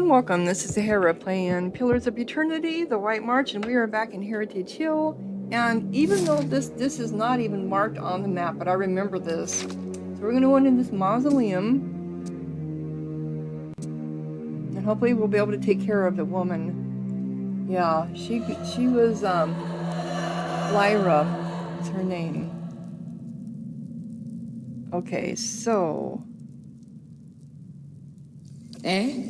and welcome. This is Sahara playing Pillars of Eternity, the White March, and we are back in Heritage Hill. And even though this is not even marked on the map, but I remember this. So we're going to go into this mausoleum. And hopefully we'll be able to take care of the woman. Yeah, she was, Lyra is her name. Okay, so... Eh?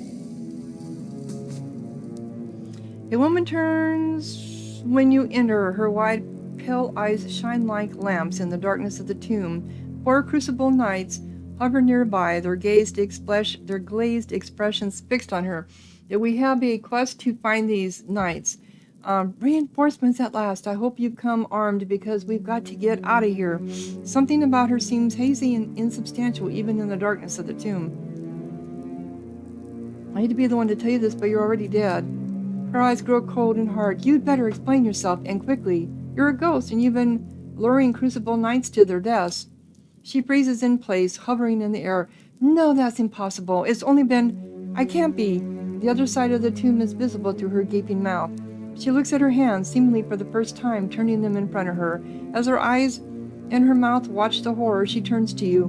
A woman turns when you enter. Her wide, pale eyes shine like lamps in the darkness of the tomb. 4 crucible knights hover nearby, their glazed expressions fixed on her. We have a quest to find these knights. Reinforcements at last. I hope you've come armed because we've got to get out of here. Something about her seems hazy and insubstantial even in the darkness of the tomb. I hate to be the one to tell you this, but you're already dead. Her eyes grow cold and hard. You'd better explain yourself, and quickly. You're a ghost, and you've been luring crucible knights to their deaths. She freezes in place, hovering in the air. No, that's impossible. It's only been... I can't be. The other side of the tomb is visible through her gaping mouth. She looks at her hands, seemingly for the first time, turning them in front of her. As her eyes and her mouth watch the horror, she turns to you,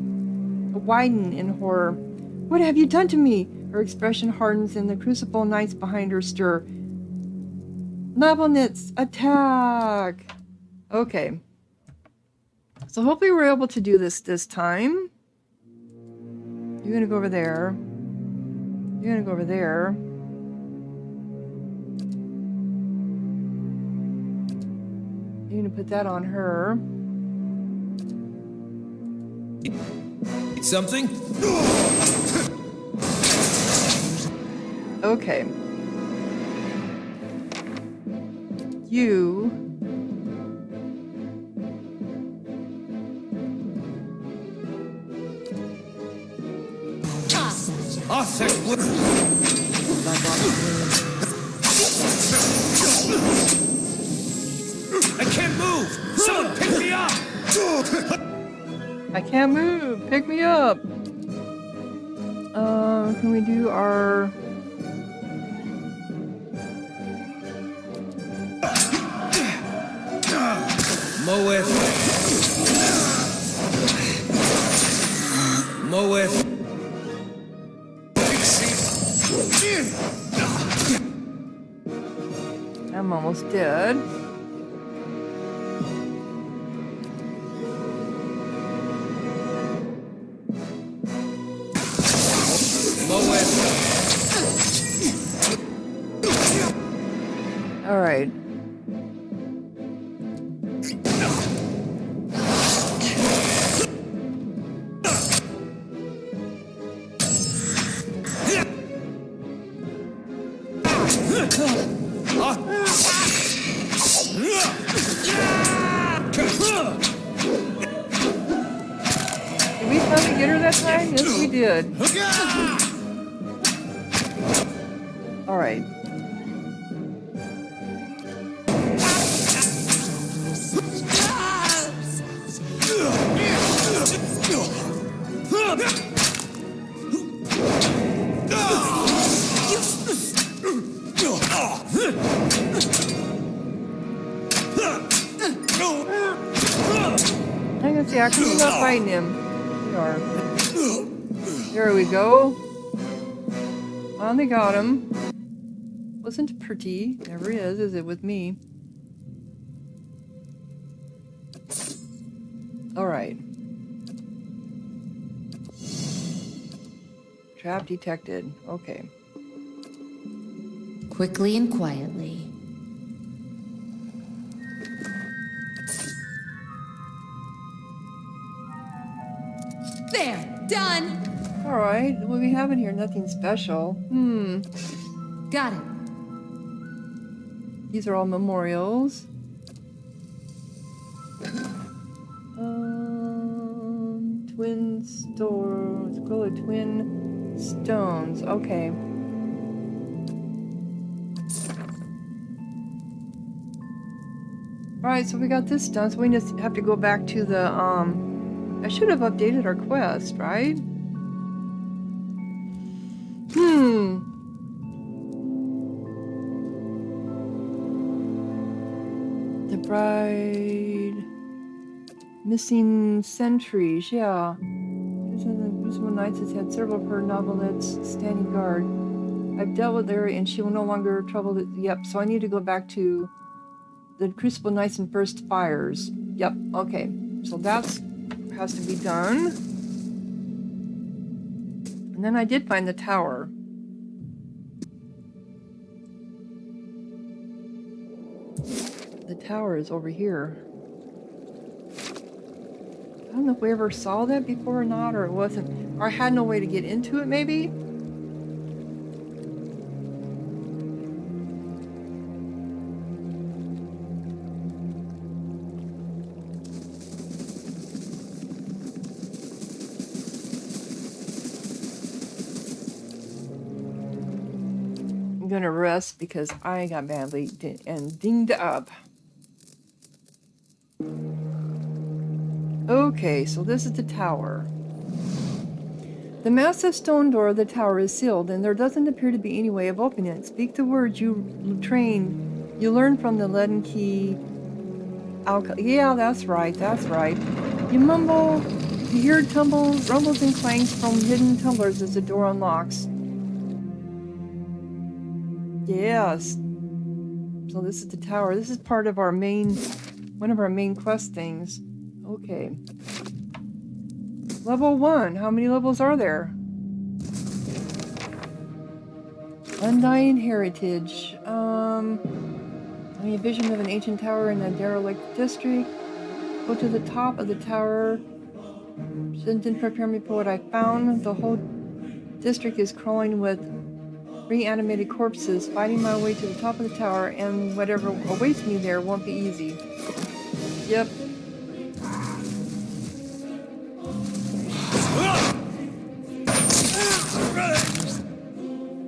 widen in horror. What have you done to me? Her expression hardens, and the crucible knights behind her stir. Levelnitz, attack! Okay. So hopefully we're able to do this time. You're gonna go over there. You're gonna go over there. You're gonna put that on her. Something? Okay. You... I can't move! Someone pick me up! I can't move! Pick me up! Can we do our... Moeth. I'm almost dead. All right. Did we finally get her that time? Yes, we did. All right. I can see, I can stop fighting him. There we go. Finally got him. Wasn't pretty. Never is it with me? Alright. Trap detected. Okay. Quickly and quietly. There! Done! Alright, what do we have in here? Nothing special. Got it. These are all memorials. Twin stones. Quill of twin stones. Okay. Alright, so we got this done. So we just have to go back to the, I should have updated our quest, right? Bride. Missing sentries, yeah. Crucible Knights has had several of her novelettes standing guard. I've dealt with her and she will no longer trouble it. Yep, so I need to go back to the Crucible Knights and First Fires. Yep, okay. So that's has to be done. And then I did find the tower. The tower is over here. I don't know if we ever saw that before or not, or it wasn't, or I had no way to get into it, maybe? I'm gonna rest because I got badly dinged up. Okay, so this is the tower. The massive stone door of the tower is sealed, and there doesn't appear to be any way of opening it. Speak the words you learn from the leaden key. Yeah, that's right, that's right. You mumble, you hear rumbles and clangs from hidden tumblers as the door unlocks. Yes. So this is the tower. This is part of our one of our main quest things. Okay. Level 1. How many levels are there? Undying heritage. I mean, a vision of an ancient tower in a derelict district. Go to the top of the tower. Didn't prepare me for what I found. The whole district is crawling with reanimated corpses. Fighting my way to the top of the tower, and whatever awaits me there won't be easy. Yep.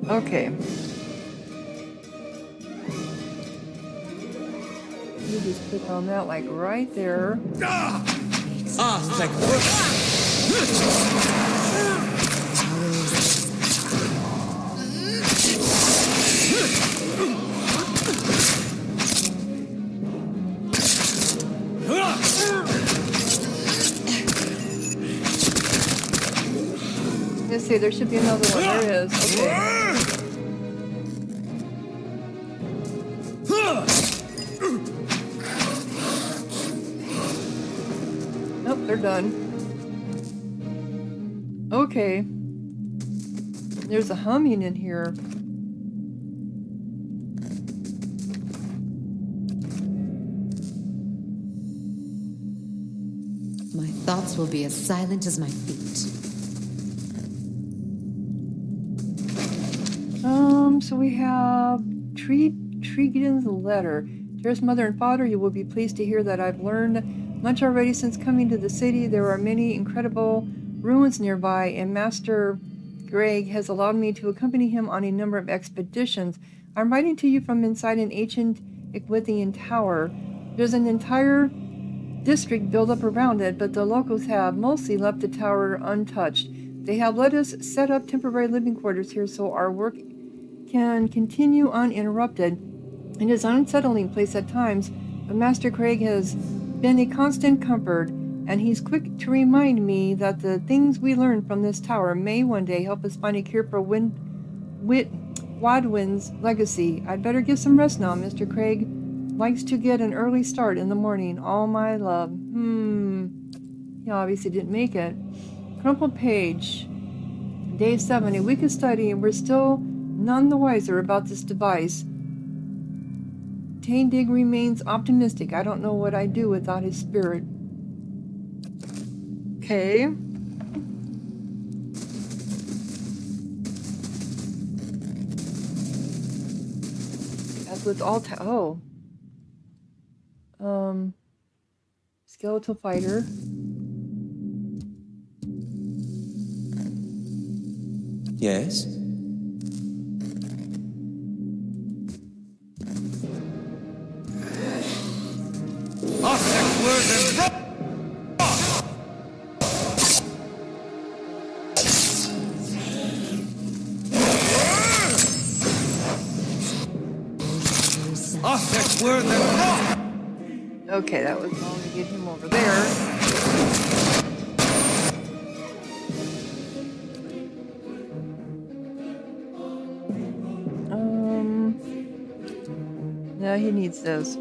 Okay. You just click on that, like right there. Thank Let's see, there should be another one. There is. Okay. Nope, they're done. Okay. There's a humming in here. My thoughts will be as silent as my feet. So we have Tregiden's letter. Dearest mother and father, you will be pleased to hear that I've learned much already since coming to the city. There are many incredible ruins nearby, and Master Greg has allowed me to accompany him on a number of expeditions. I'm writing to you from inside an ancient Equithian tower. There's an entire district built up around it, but the locals have mostly left the tower untouched. They have let us set up temporary living quarters here so our work can continue uninterrupted. It is an unsettling place at times, but Master Craig has been a constant comfort, and he's quick to remind me that the things we learn from this tower may one day help us find a cure for Wadwin's legacy. I'd better get some rest now. Mr. Craig likes to get an early start in the morning. All my love. He obviously didn't make it. Crumpled page. Day 7. A week of study, and we're still none the wiser about this device. Taindig remains optimistic. I don't know what I'd do without his spirit. Okay. As with all skeletal fighter. Yes? Word and rock! Okay, that was long to get him over there. No, he needs this.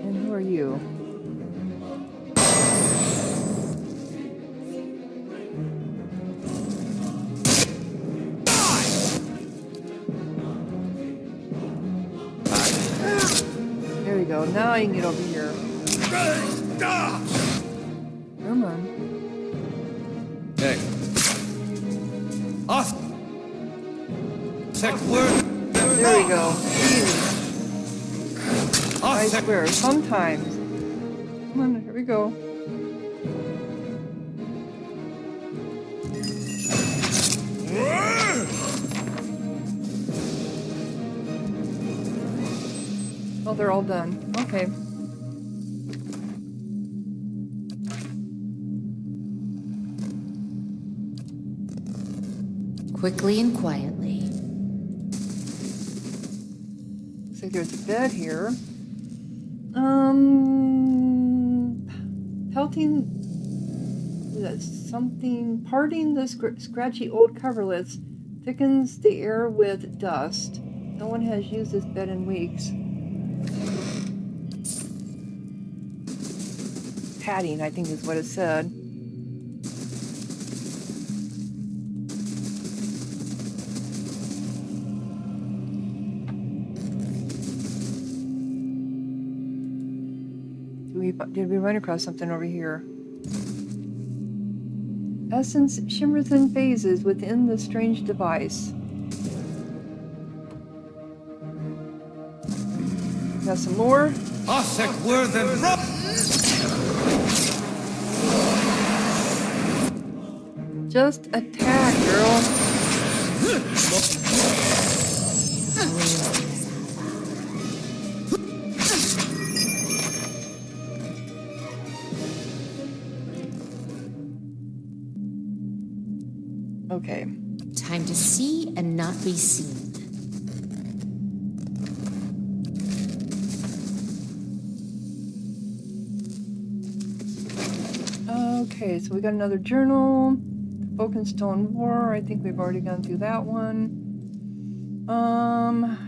And who are you? There we go. Now I can get over here. Come on. Hey. Off. Check word. There we go. Easy. I Off. swear, sometimes. Come on, here we go. Oh, they're all done. Okay. Quickly and quietly. Looks like there's a bed here. Parting the scratchy old coverlets thickens the air with dust. No one has used this bed in weeks. Padding, I think is what it said. Did we run across something over here? Essence shimmers in phases within the strange device. Got some more? Offsec word and rope. Just attack, girl. Okay. Time to see and not be seen. Okay, so we got another journal. Oakenstone War. I think we've already gone through that one.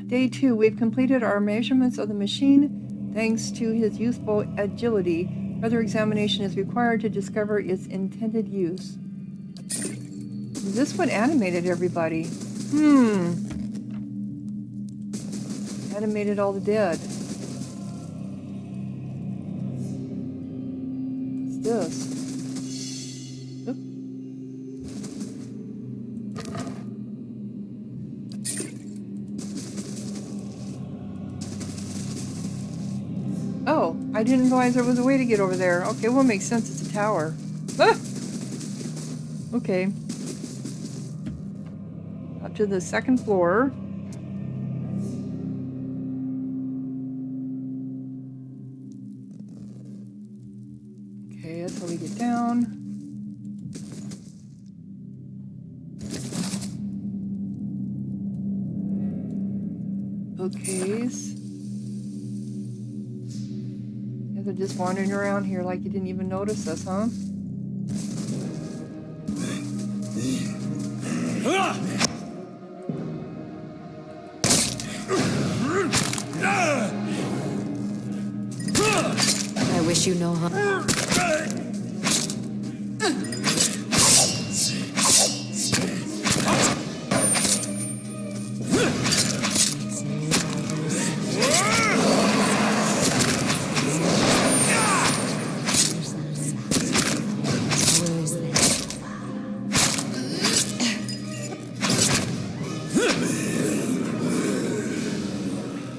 Day 2. We've completed our measurements of the machine thanks to his youthful agility. Further examination is required to discover its intended use. Is this what animated everybody? Animated all the dead. What's this? Oop. Oh, I didn't realize there was a way to get over there. Okay, well, it makes sense. It's a tower. Ah! Okay. Up to the second floor. Okay, that's how we get down. Bookcase. Yeah, they're just wandering around here like you didn't even notice us, huh? I wish you no harm.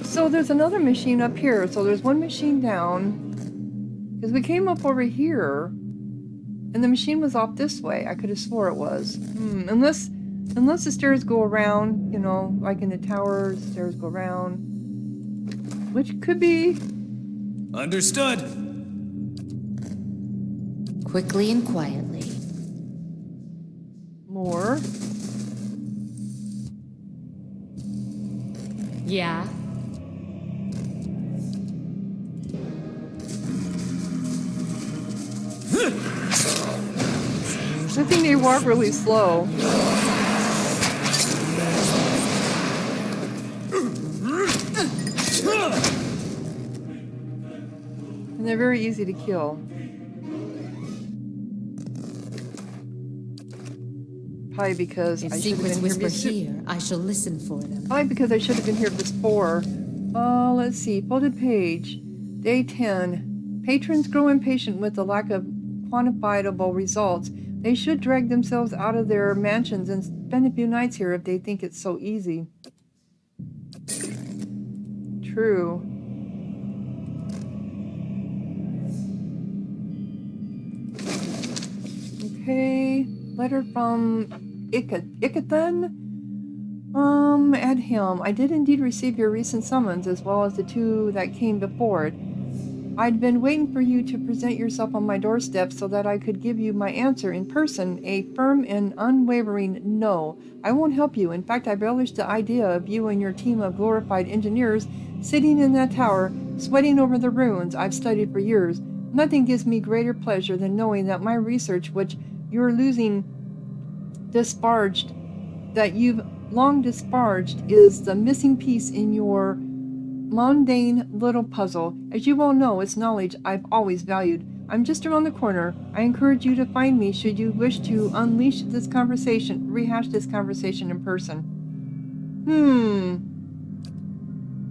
So there's another machine up here. So there's one machine down. Because we came up over here, and the machine was off this way. I could have swore it was. Unless the stairs go around, you know, like in the tower, the stairs go around. Which could be. Understood. Quickly and quietly. More. Yeah? I think they walk really slow. And they're very easy to kill. Probably because If I should have secrets been here whisper before. here, I shall listen for them. Probably because I should have been here before. Let's see. Folded page. Day 10. Patrons grow impatient with the lack of quantifiable results. They should drag themselves out of their mansions and spend a few nights here if they think it's so easy. True. Okay. Letter from Icathan. Aldhelm, I did indeed receive your recent summons, as well as the two that came before it. I'd been waiting for you to present yourself on my doorstep so that I could give you my answer in person, a firm and unwavering no. I won't help you. In fact, I relish the idea of you and your team of glorified engineers sitting in that tower, sweating over the ruins I've studied for years. Nothing gives me greater pleasure than knowing that my research, which you're losing disparaged, that you've long disparaged, is the missing piece in your mundane little puzzle. As you well know, it's knowledge I've always valued. I'm just around the corner. I encourage you to find me should you wish to rehash this conversation in person.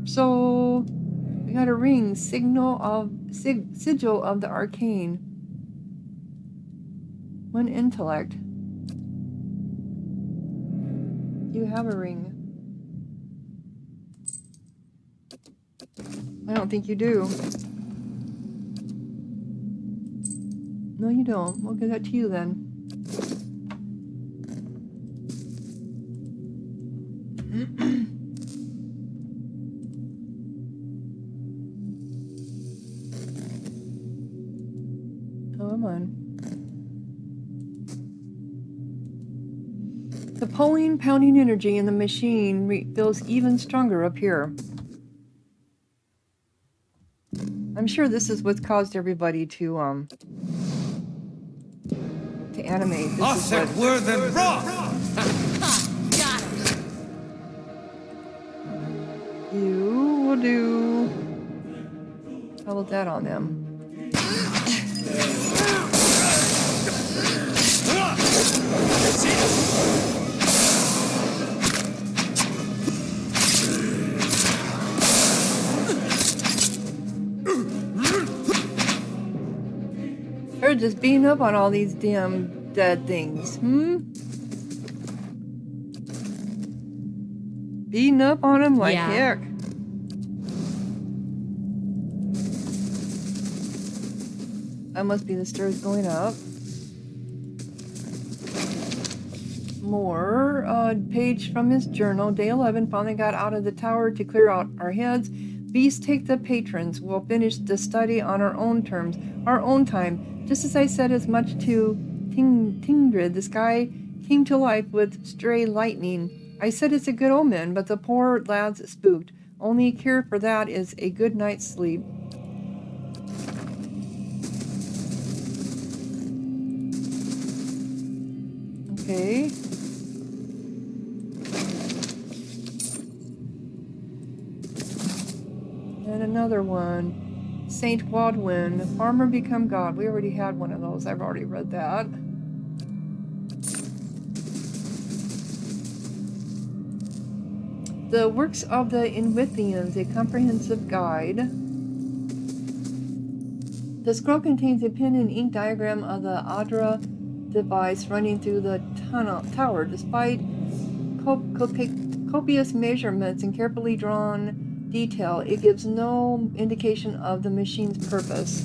So we got a ring, sigil of the arcane. One intellect. You have a ring. I don't think you do. No, you don't. We'll give that to you then. Oh, come on. The pulling, pounding energy in the machine feels even stronger up here. I'm sure this is what's caused everybody to animate. This is what... Were than raw. Got it! You will do... How about that on them? They're just beating up on all these damn dead things, Beating up on them like heck. That must be the stairs going up. More. Page from his journal. Day 11. Finally got out of the tower to clear out our heads. Beasts take the patrons. We'll finish the study on our own terms, our own time. Just as I said as much to Tingrid, the sky came to life with stray lightning. I said it's a good omen, but the poor lad's spooked. Only cure for that is a good night's sleep. Okay. And another one. Saint Wadwin, Farmer Become God. We already had one of those. I've already read that. The Works of the Inwithians, a comprehensive guide. The scroll contains a pen and ink diagram of the Adra device running through the tower. Despite copious measurements and carefully drawn detail, it gives no indication of the machine's purpose.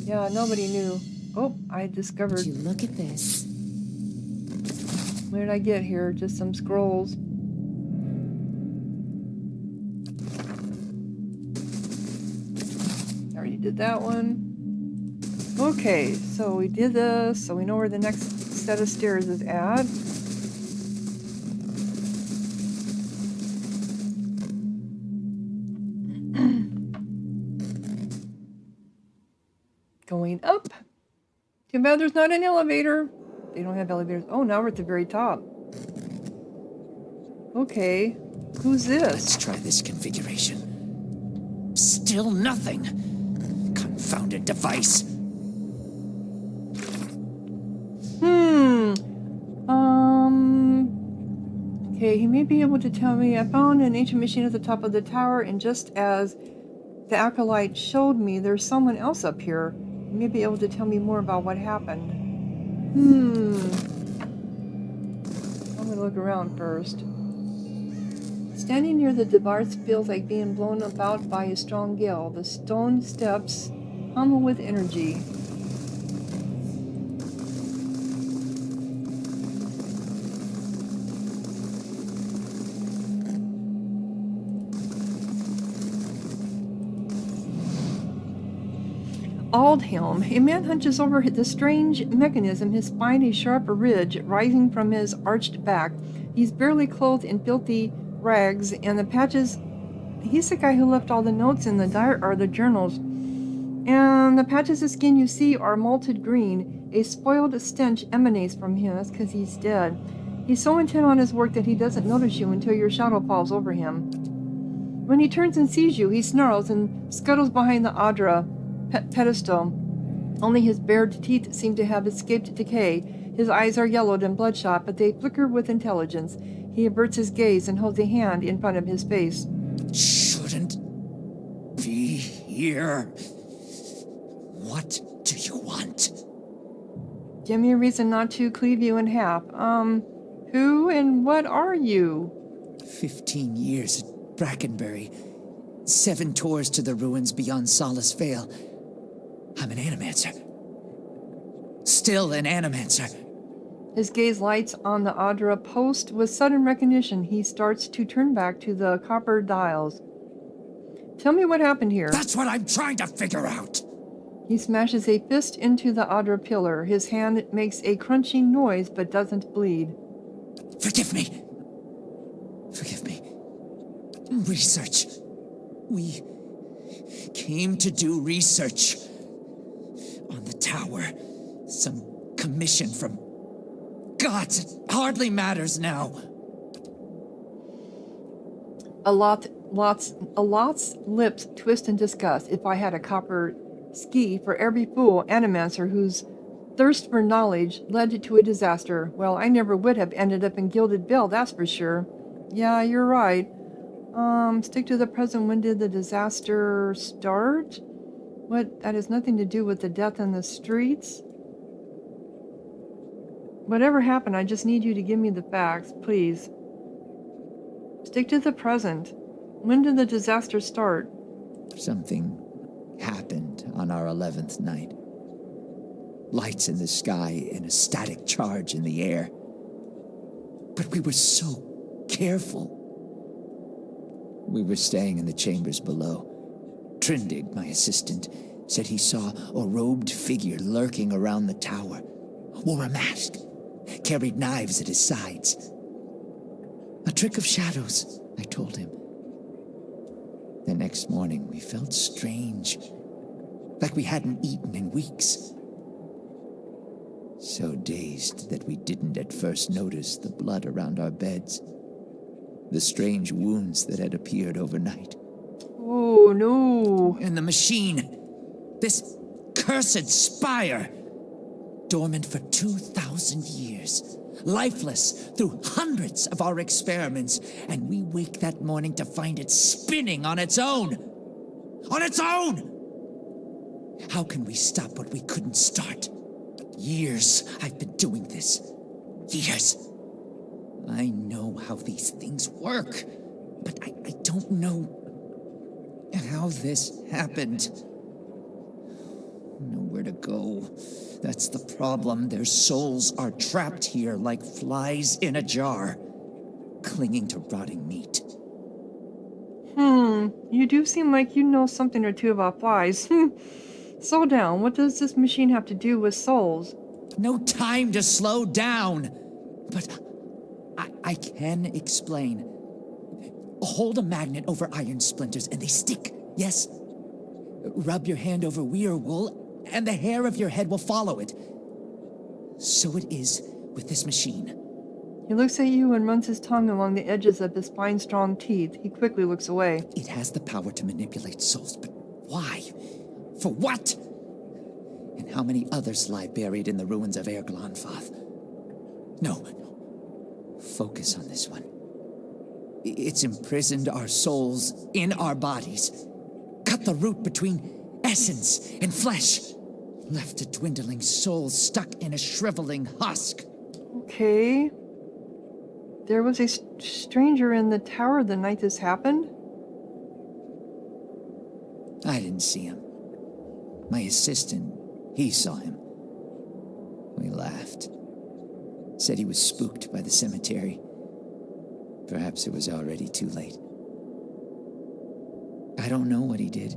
Yeah, nobody knew. Oh, I discovered. Would you look at this? What did I get here? Just some scrolls. I already did that one. Okay, so we did this, so we know where the next set of stairs is at. Going up. Too bad there's not an elevator. They don't have elevators. Oh, now we're at the very top. Okay. Who's this? Let's try this configuration. Still nothing. Confounded device. Okay, he may be able to tell me. I found an ancient machine at the top of the tower, and just as the acolyte showed me, there's someone else up here. He may be able to tell me more about what happened. I'm gonna look around first. Standing near the device feels like being blown about by a strong gale. The stone steps hum with energy. Aldhelm. A man hunches over the strange mechanism, his spine a sharp ridge rising from his arched back. He's barely clothed in filthy rags, and the patches... He's the guy who left all the notes in the diary or the journals. And the patches of skin you see are molted green. A spoiled stench emanates from him. That's because he's dead. He's so intent on his work that he doesn't notice you until your shadow falls over him. When he turns and sees you, he snarls and scuttles behind the Adra pedestal. Only his bared teeth seem to have escaped decay. His eyes are yellowed and bloodshot, but they flicker with intelligence. He averts his gaze and holds a hand in front of his face. Shouldn't be here. What do you want? Give me a reason not to cleave you in half. Who and what are you? 15 years at Brackenbury. 7 tours to the ruins beyond Solace Vale. I'm an animancer. Still an animancer. His gaze lights on the Adra post. With sudden recognition, he starts to turn back to the copper dials. Tell me what happened here. That's what I'm trying to figure out. He smashes a fist into the Adra pillar. His hand makes a crunching noise but doesn't bleed. Forgive me. Forgive me. Research. We came to do research on the tower. Some commission from gods. It hardly matters now. A lot's lips twist in disgust. If I had a copper ski for every fool animancer whose thirst for knowledge led to a disaster, well, I never would have ended up in Gilded Bell, that's for sure. Yeah, you're right. Stick to the present. When did the disaster start? What? That has nothing to do with the death in the streets? Whatever happened, I just need you to give me the facts, please. Stick to the present. When did the disaster start? Something happened on our 11th night. Lights in the sky and a static charge in the air. But we were so careful. We were staying in the chambers below. Trindig, my assistant, said he saw a robed figure lurking around the tower. Wore a mask. Carried knives at his sides. A trick of shadows, I told him. The next morning, we felt strange. Like we hadn't eaten in weeks. So dazed that we didn't at first notice the blood around our beds. The strange wounds that had appeared overnight. Oh, no. And the machine. This cursed spire. Dormant for 2,000 years. Lifeless through hundreds of our experiments. And we wake that morning to find it spinning on its own. On its own! How can we stop what we couldn't start? Years I've been doing this. Years. I know how these things work, but I don't know how this happened. Nowhere to go. That's the problem. Their souls are trapped here like flies in a jar, clinging to rotting meat. You do seem like you know something or two about flies. Slow down. What does this machine have to do with souls? No time to slow down. But I can explain. Hold a magnet over iron splinters and they stick, yes? Rub your hand over weir wool and the hair of your head will follow it. So it is with this machine. He looks at you and runs his tongue along the edges of his fine, strong teeth. He quickly looks away. It has the power to manipulate souls, but why? For what? And how many others lie buried in the ruins of Erglonfath? No. Focus on this one. It's imprisoned our souls in our bodies. Cut the root between essence and flesh. Left a dwindling soul stuck in a shriveling husk. Okay. There was a stranger in the tower the night this happened? I didn't see him. My assistant, he saw him. We laughed. Said he was spooked by the cemetery. Perhaps it was already too late. I don't know what he did.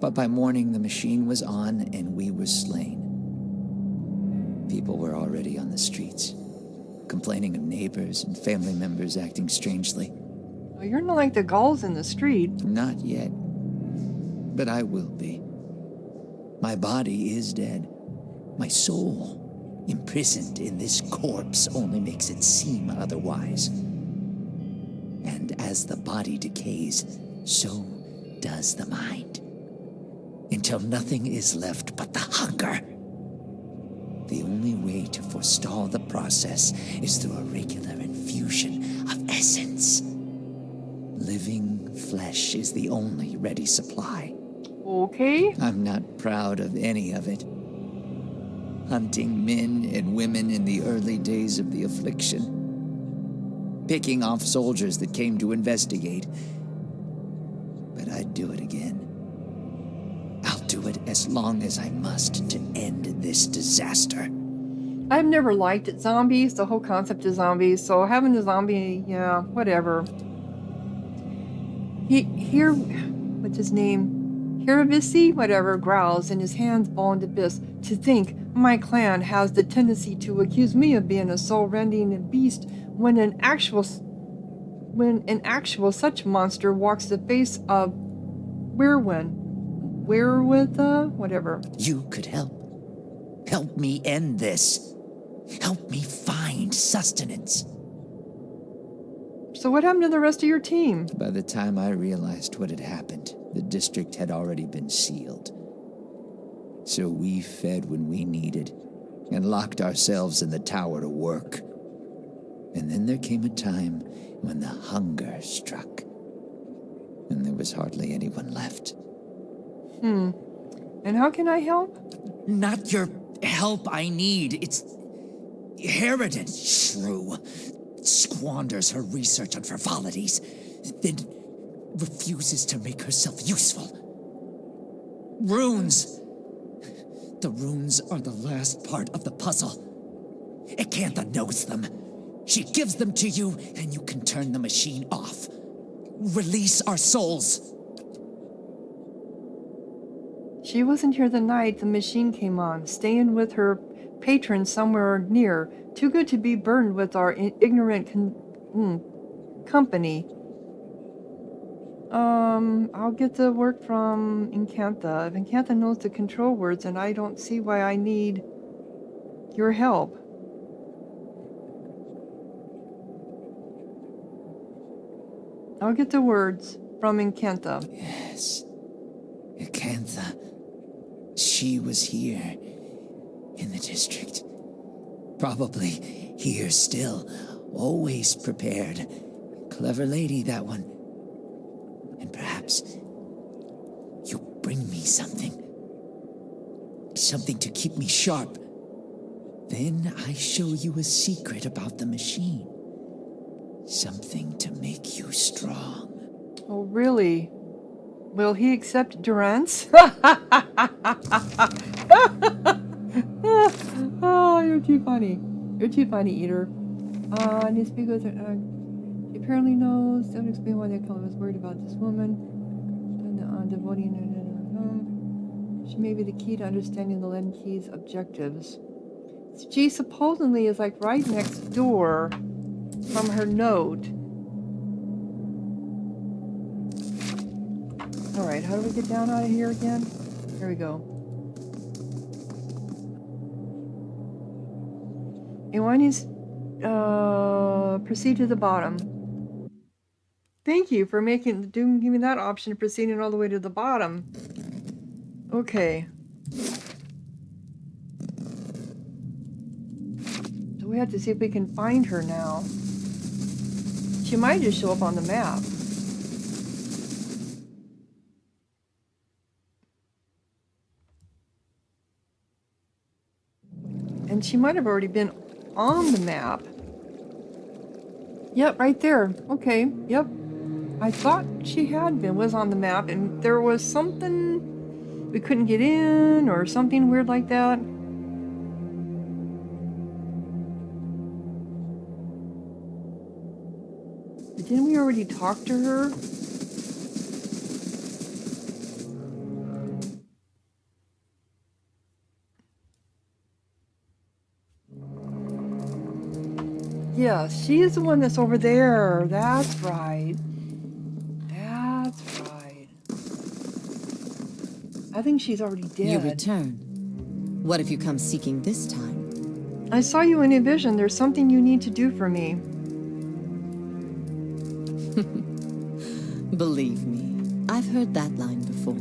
But by morning, the machine was on and we were slain. People were already on the streets, complaining of neighbors and family members acting strangely. Oh, you're not like the gulls in the street. Not yet. But I will be. My body is dead. My soul, imprisoned in this corpse, only makes it seem otherwise. And as the body decays, so does the mind. Until nothing is left but the hunger. The only way to forestall the process is through a regular infusion of essence. Living flesh is the only ready supply. Okay. I'm not proud of any of it. Hunting men and women in the early days of the affliction. Picking off soldiers that came to investigate. But I'd do it again. I'll do it as long as I must to end this disaster. I've never liked zombies, the whole concept of zombies, so having a zombie, yeah, whatever. What's his name? Hiravisi, whatever, growls and his hands ball into fists. To think my clan has the tendency to accuse me of being a soul-rending beast when an actual such monster walks the face of whatever. You could help. Help me end this. Help me find sustenance. So what happened to the rest of your team? By the time I realized what had happened, the district had already been sealed. So we fed when we needed and locked ourselves in the tower to work. And then there came a time when the hunger struck. And there was hardly anyone left. And how can I help? Not your help I need. It's Harridan, shrew. Squanders her research on frivolities, then refuses to make herself useful. Runes. The runes are the last part of the puzzle. Acantha knows them. She gives them to you, and you can turn the machine off. Release our souls. She wasn't here the night the machine came on, staying with her patron somewhere near, too good to be burdened with our ignorant company. I'll get the work from Encantha. If Encantha knows the control words, and I don't see why I need your help. I'll get the words from Encantha. Yes. Acantha. She was here. In the district. Probably here still. Always prepared. Clever lady, that one. And perhaps you'll bring me something. Something to keep me sharp. Then I show you a secret about the machine. Something to make you strong. Oh, really? Will he accept durance? Oh, you're too funny. You're too funny, Eater. These people, she apparently knows. Don't explain why they call was worried about this woman. Devoting her. She may be the key to understanding the Len Key's objectives. She supposedly is like right next door from her node. Alright, how do we get down out of here again? Here we go. Iwanis, proceed to the bottom. Thank you for giving me that option of proceeding all the way to the bottom. Okay. So we have to see if we can find her now. She might just show up on the map. And she might have already been on the map. Yep, right there. Okay, yep. I thought she was on the map, and there was something we couldn't get in, or something weird like that. But didn't we already talk to her? Yeah, she's the one that's over there. That's right. That's right. I think she's already dead. You return. What if you come seeking this time? I saw you in a vision. There's something you need to do for me. Believe me, I've heard that line before.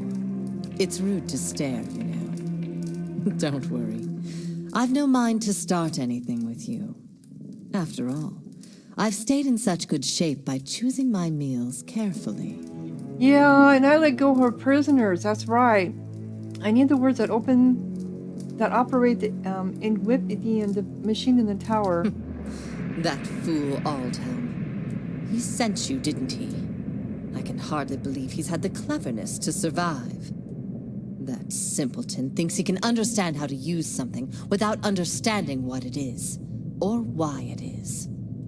It's rude to stare, you know. Don't worry. I've no mind to start anything with you. After all, I've stayed in such good shape by choosing my meals carefully. Yeah, and I let go of her prisoners. That's right. I need the words that operate the machine in the tower. That fool Aldhelm. He sent you, didn't he? I can hardly believe he's had the cleverness to survive. That simpleton thinks he can understand how to use something without understanding what it is, or why it is.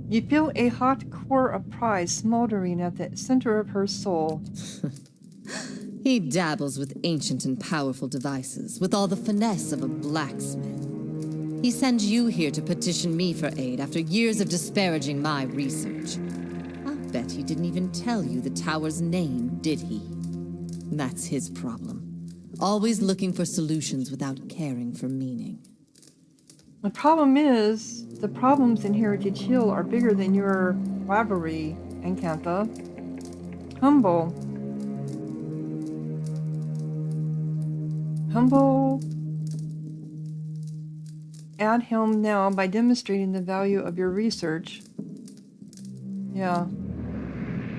You feel a hot core of pride smoldering at the center of her soul. He dabbles with ancient and powerful devices, with all the finesse of a blacksmith. He sends you here to petition me for aid after years of disparaging my research. I'll bet he didn't even tell you the tower's name, did he? That's his problem. Always looking for solutions without caring for meaning. The problem is, the problems in Heritage Hill are bigger than your rivalry, Encantha. Humble Aldhelm now by demonstrating the value of your research. Yeah.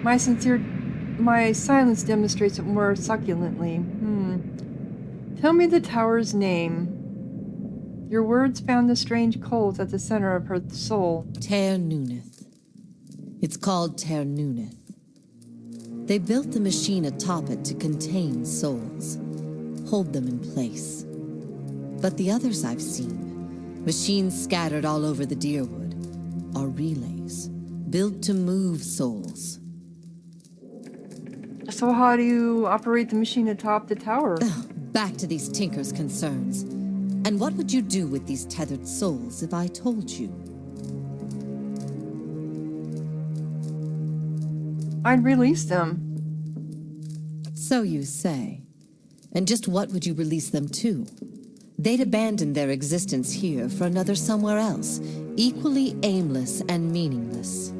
My silence demonstrates it more succulently. Tell me the tower's name. Your words found the strange coals at the center of her soul. Ter Nuneth. It's called Ter Nuneth. They built the machine atop it to contain souls, hold them in place. But the others I've seen, machines scattered all over the Deerwood, are relays, built to move souls. So how do you operate the machine atop the tower? Back to these tinkers' concerns. And what would you do with these tethered souls if I told you? I'd release them. So you say. And just what would you release them to? They'd abandon their existence here for another somewhere else, equally aimless and meaningless.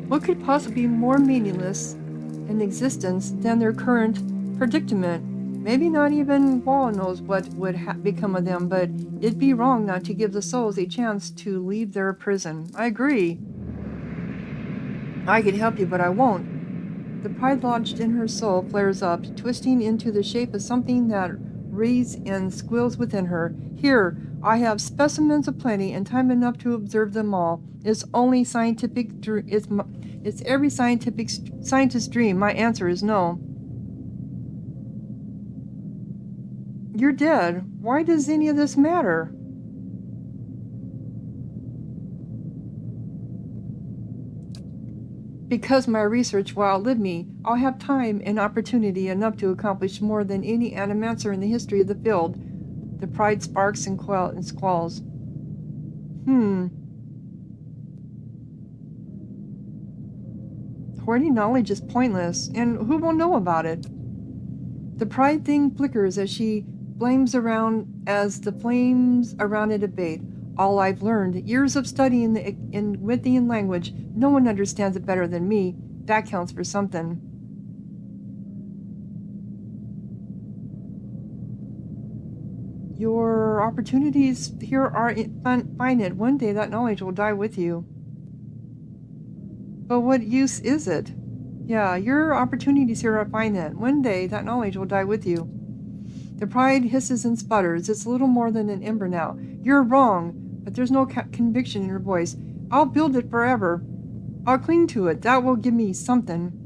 What could possibly be more meaningless in existence than their current predicament? Maybe not even Wall knows what would become of them, but it'd be wrong not to give the souls a chance to leave their prison. I agree. I could help you, but I won't. The pride lodged in her soul flares up, twisting into the shape of something that wreathes and squeals within her. Here, I have specimens aplenty and time enough to observe them all. It's every scientist's dream. My answer is no. You're dead. Why does any of this matter? Because my research will outlive me, I'll have time and opportunity enough to accomplish more than any animancer in the history of the field. The pride sparks and squalls. Hoarding knowledge is pointless, and who will know about it? The pride thing flickers as she flames around as the flames around it abate. all I've learned. Years of studying the Withian language. No one understands it better than me. That counts for something. Your opportunities here are finite. One day that knowledge will die with you. But what use is it? Yeah, your opportunities here are finite. One day that knowledge will die with you. The pride hisses and sputters. It's little more than an ember now. You're wrong, but there's no conviction in her voice. I'll build it forever. I'll cling to it. That will give me something.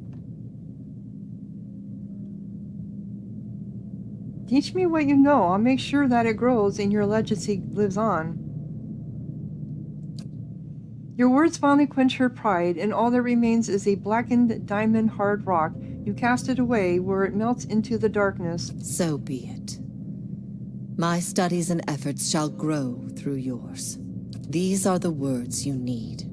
Teach me what you know. I'll make sure that it grows and your legacy lives on. Your words finally quench her pride, and all that remains is a blackened diamond hard rock. You cast it away where it melts into the darkness. So be it. My studies and efforts shall grow through yours. These are the words you need.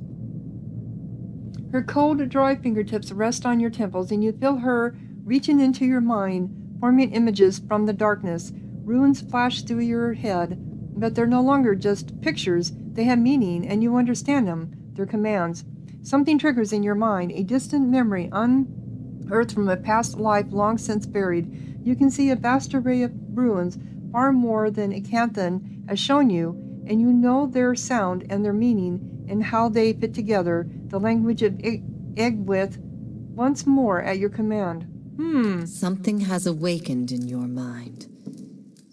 Her cold, dry fingertips rest on your temples, and you feel her reaching into your mind, forming images from the darkness. Runes flash through your head, but they're no longer just pictures. They have meaning, and you understand them. They're commands. Something triggers in your mind, a distant memory unearthed from a past life long since buried. You can see a vast array of ruins, far more than Acanthan has shown you, and you know their sound and their meaning and how they fit together. The language of Egwith, once more at your command. Something has awakened in your mind.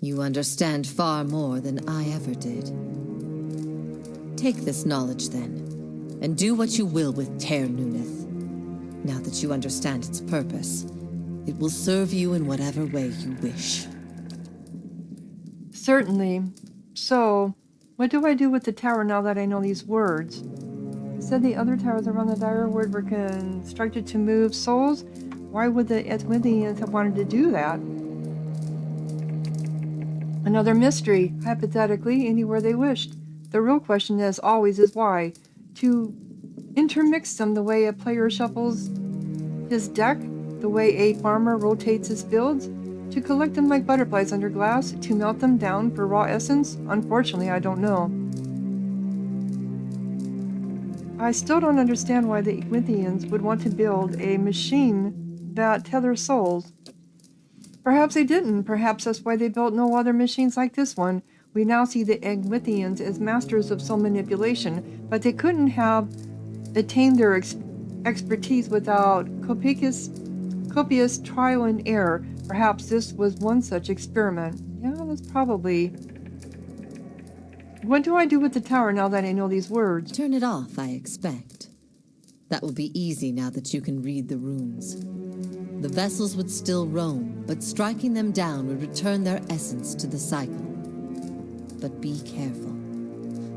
You understand far more than I ever did. Take this knowledge, then, and do what you will with Ter Nuneth. Now that you understand its purpose, it will serve you in whatever way you wish. Certainly. So, what do I do with the tower now that I know these words? You said the other towers around the dire word were constructed to move souls. Why would the Ethwithians have wanted to do that? Another mystery. Hypothetically, anywhere they wished. The real question, as always, is why. To intermix them the way a player shuffles his deck, the way a farmer rotates his fields, to collect them like butterflies under glass, to melt them down for raw essence? Unfortunately, I don't know. I still don't understand why the Withians would want to build a machine that tethers souls. Perhaps they didn't. Perhaps that's why they built no other machines like this one. We now see the Egwithians as masters of soul manipulation, but they couldn't have attained their expertise without copious trial and error. Perhaps this was one such experiment. Yeah, that's probably... What do I do with the tower now that I know these words? Turn it off, I expect. That will be easy now that you can read the runes. The vessels would still roam, but striking them down would return their essence to the cycle. But be careful.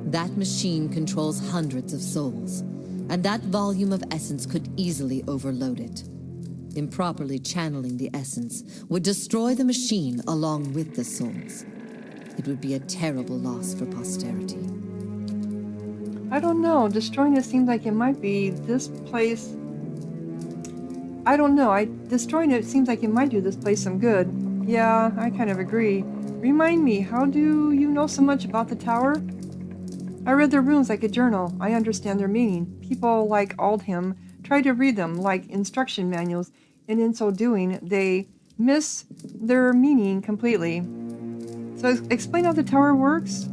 That machine controls hundreds of souls, and that volume of essence could easily overload it. Improperly channeling the essence would destroy the machine along with the souls. It would be a terrible loss for posterity. I don't know. Destroying it seems like it might be this place... I don't know. Destroying it seems like it might do this place some good. Yeah, I kind of agree. Remind me, how do you know so much about the tower? I read their runes like a journal. I understand their meaning. People like Aldhelm try to read them like instruction manuals, and in so doing, they miss their meaning completely. So explain how the tower works?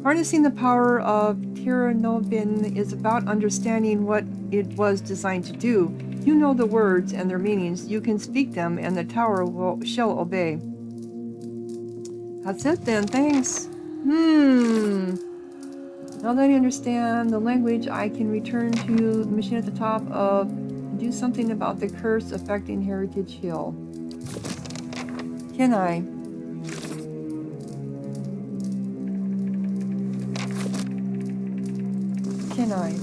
Harnessing the power of Tiranovin is about understanding what it was designed to do. You know the words and their meanings. You can speak them, and the tower shall obey. That's it then, thanks. Now that I understand the language, I can return to the machine at the top of and do something about the curse affecting Heritage Hill. Can I? Can I?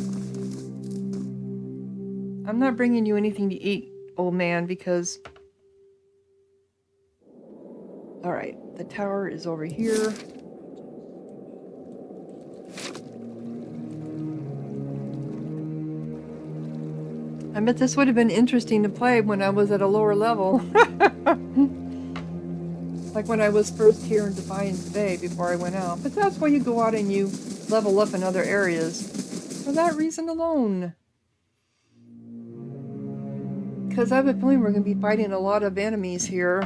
I'm not bringing you anything to eat, old man, because... Alright, the tower is over here. I bet this would have been interesting to play when I was at a lower level. Like when I was first here in Defiance Bay before I went out. But that's why you go out and you level up in other areas. For that reason alone. Because I have a feeling we're going to be fighting a lot of enemies here.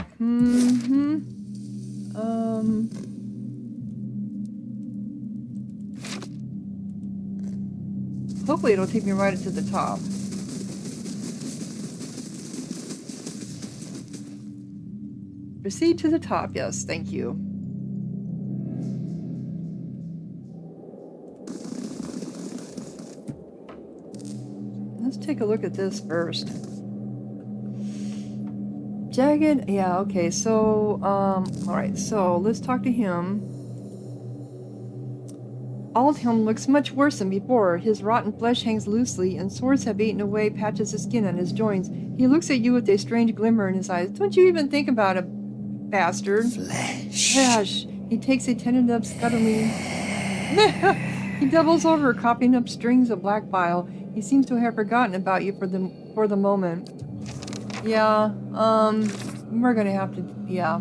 Hopefully it'll take me right to the top. Proceed to the top, yes, thank you. Let's take a look at this first. Jagged, yeah, okay, so, alright, so let's talk to him. Aldhelm looks much worse than before. His rotten flesh hangs loosely, and sores have eaten away patches of skin on his joints. He looks at you with a strange glimmer in his eyes. Don't you even think about it, bastard. Flesh. He takes a tentative scuttling. He doubles over, coughing up strings of black bile. He seems to have forgotten about you for the moment. Yeah, we're gonna have to, yeah.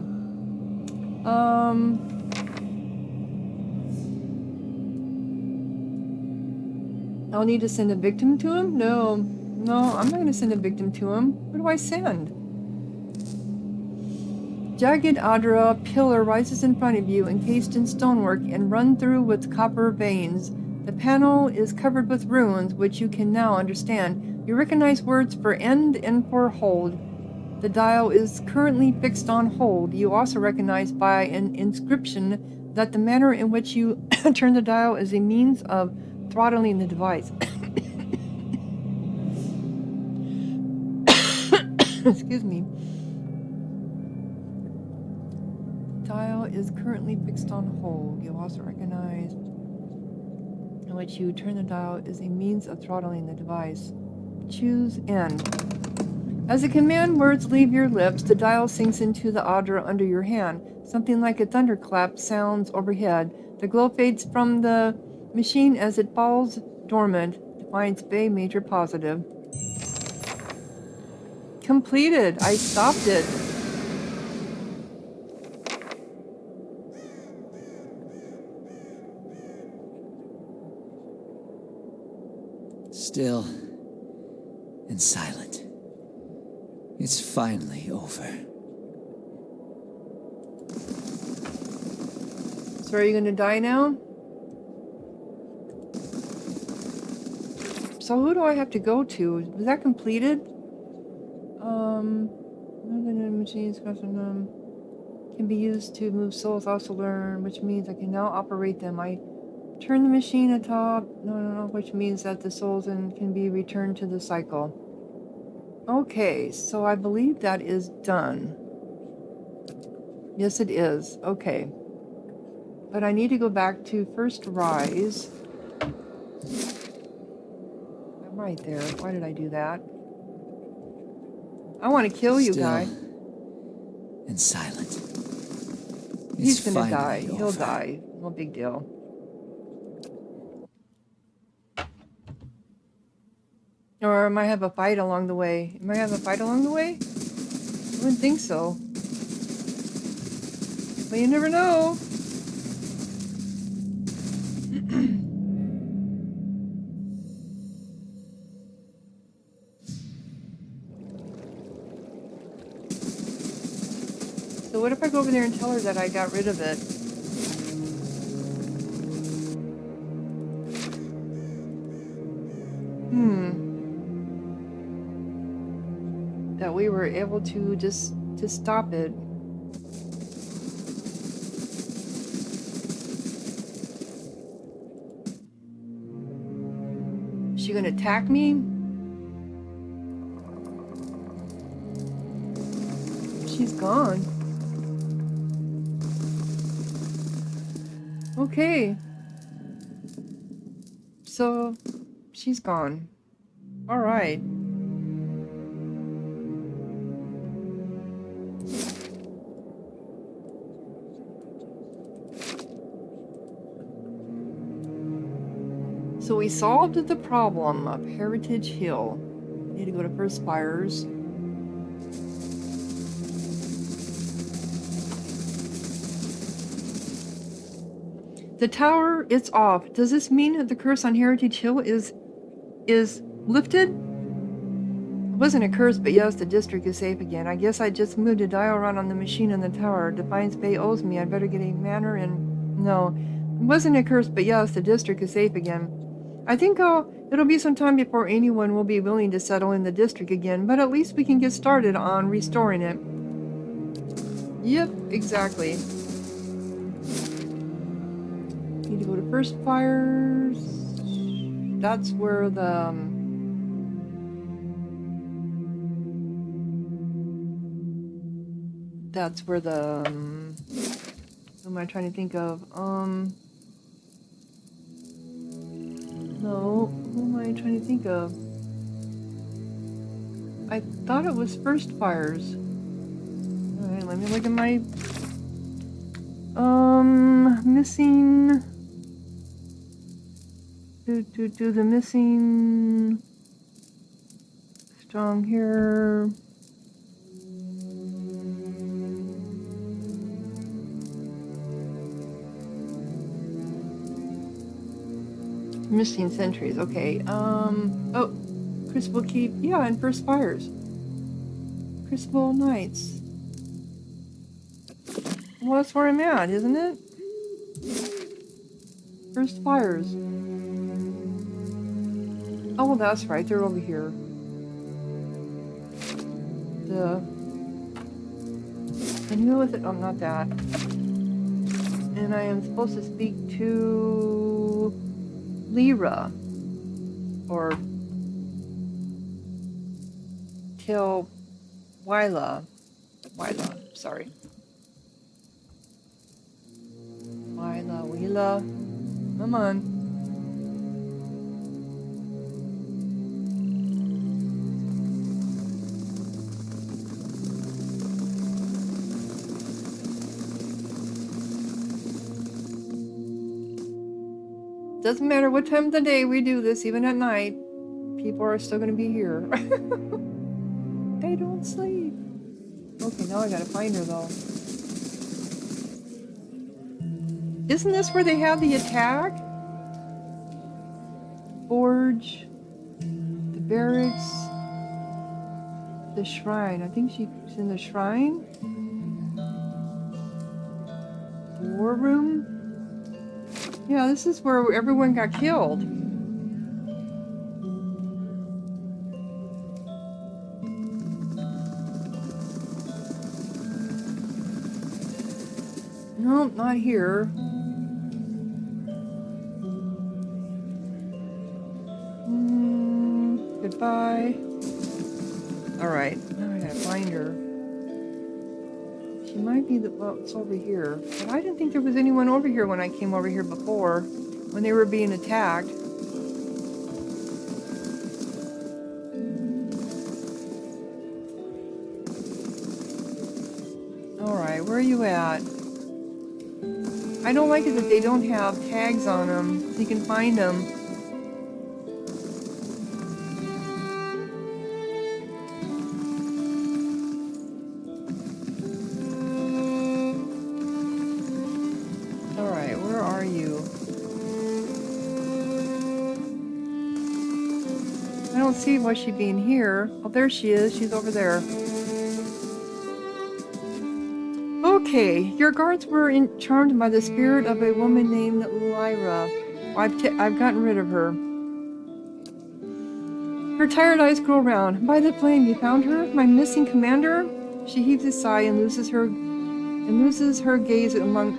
I'll need to send a victim to him? No, I'm not gonna send a victim to him. What do I send? Jagged Adra pillar rises in front of you, encased in stonework and run through with copper veins. The panel is covered with runes, which you can now understand. You recognize words for end and for hold. The dial is currently fixed on hold. You also recognize by an inscription that the manner in which you turn the dial is a means of throttling the device. Excuse me. Dial is currently fixed on hold. You also recognize in which you turn the dial is a means of throttling the device. Choose end. As the command words leave your lips, the dial sinks into the Adra under your hand. Something like a thunderclap sounds overhead. The glow fades from the machine as it falls dormant. Defiance Bay major positive. Completed. I stopped it. Still and silent. It's finally over. So are you gonna die now? So who do I have to go to? Was that completed? Machines can be used to move souls. Also learn, which means I can now operate them. I turn the machine atop. No, which means that the souls can be returned to the cycle. Okay, so I believe that is done. Yes, it is. Okay. But I need to go back to first rise. I'm right there. Why did I do that? I want to kill you, guy. And silent. He's gonna die. Over. He'll die. No big deal. Or I might have a fight along the way. Am I have a fight along the way? I wouldn't think so. But you never know. So what if I go over there and tell her that I got rid of it? That we were able to just stop it. Is she gonna attack me? She's gone. Okay. So, she's gone. All right. So we solved the problem of Heritage Hill. Need to go to First Fires. The tower, it's off. Does this mean that the curse on Heritage Hill is lifted? It wasn't a curse, but yes, the district is safe again. I guess I just moved a dial run on the machine in the tower. Defiance Bay owes me. I'd better get a manor and... No. It wasn't a curse, but yes, the district is safe again. I think it'll be some time before anyone will be willing to settle in the district again, but at least we can get started on restoring it. Yep, exactly. Need to go to First Fires. That's where the... That's where the... who am I trying to think of? No, who am I trying to think of? I thought it was First Fires. Alright, let me look at my... missing... Do the missing... Strong here... Missing sentries, okay. Oh, Crucible Keep, yeah, and First Fires. Crucible Knights. Well, that's where I'm at, isn't it? First Fires. Oh, well, that's right, they're over here. And who is it? Oh, not that. And I am supposed to speak to... Lyra, or till Wyla, sorry. Wyla, come on. Doesn't matter what time of the day we do this, even at night, people are still going to be here. They don't sleep. Okay, now I gotta find her though. Isn't this where they have the attack? Forge, the barracks, the shrine. I think she's in the shrine. War room. Yeah, this is where everyone got killed. No, not here. Goodbye. Alright, now I gotta find her. She might be well, it's over here. But I didn't think there was anyone over here when I came over here before, when they were being attacked. Alright, where are you at? I don't like it that they don't have tags on them, so you can find them. Alright, where are you? I don't see why she'd be in here. Oh, there she is. She's over there. Okay, your guards were charmed by the spirit of a woman named Lyra. I've gotten rid of her. Her tired eyes grow round. By the flame, you found her? My missing commander? She heaves a sigh and loses her gaze among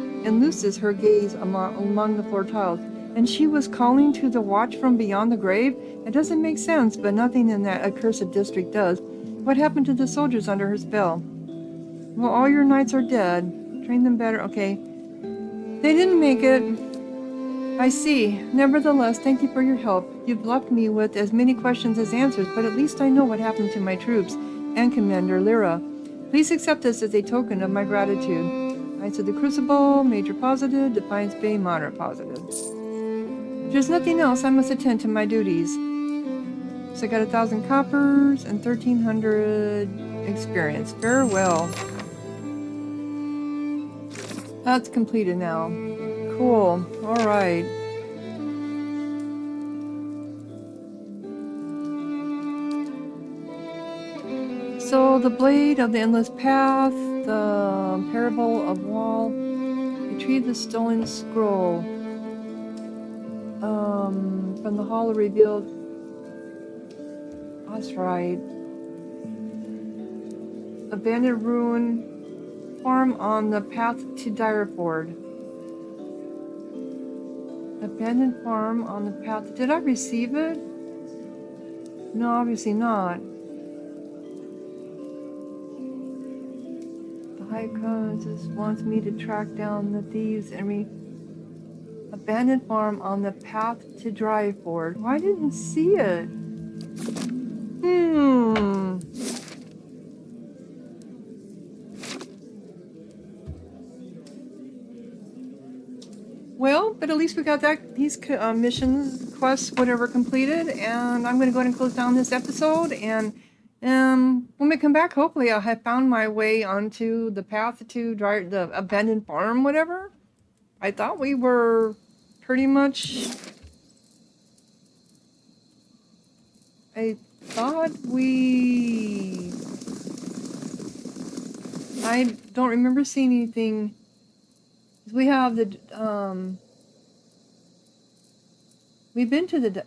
the floor tiles. And she was calling to the watch from beyond the grave? It doesn't make sense, but nothing in that accursed district does. What happened to the soldiers under her spell? Well, all your knights are dead. Train them better. Okay. They didn't make it. I see. Nevertheless, thank you for your help. You've left me with as many questions as answers, but at least I know what happened to my troops and Commander Lyra. Please accept this as a token of my gratitude. Knights of the Crucible, Major Positive, Defiance Bay, Moderate Positive. If there's nothing else, I must attend to my duties. So I got 1,000 coppers and 1,300 experience. Farewell. That's completed now. Cool. All right. So, the Blade of the Endless Path, the Parable of Wall, retrieve the stolen scroll. From the Hall revealed. That's right. Abandoned ruin farm on the path to Direford. Abandoned farm on the path. Did I receive it? No, obviously not. The High Countess wants me to track down the thieves and abandoned farm on the path to Dryford. Why didn't see it? Well, but at least we got these missions, quests, whatever, completed, and I'm going to go ahead and close down this episode. And when we come back, hopefully I'll have found my way onto the path to the abandoned farm, whatever. I thought we were pretty much. I don't remember seeing anything. We have the we've been to the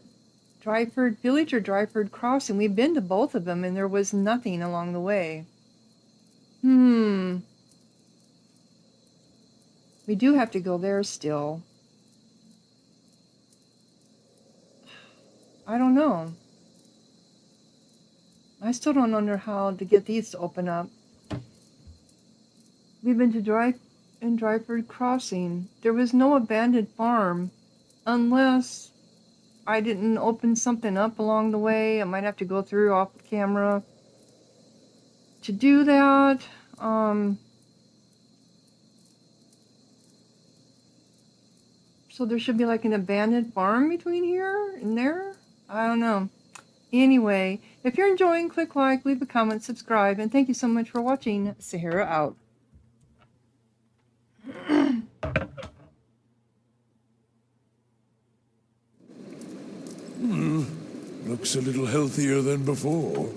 Dryford Village or Dryford Crossing. We've been to both of them, and there was nothing along the way. We do have to go there still. I don't know. I still don't know how to get these to open up. We've been to Dryford Crossing. There was no abandoned farm, unless I didn't open something up along the way. I might have to go through off the camera to do that. So there should be like an abandoned farm between here and there? I don't know. Anyway, if you're enjoying, click like, leave a comment, subscribe, and thank you so much for watching. Sahara out. Looks a little healthier than before.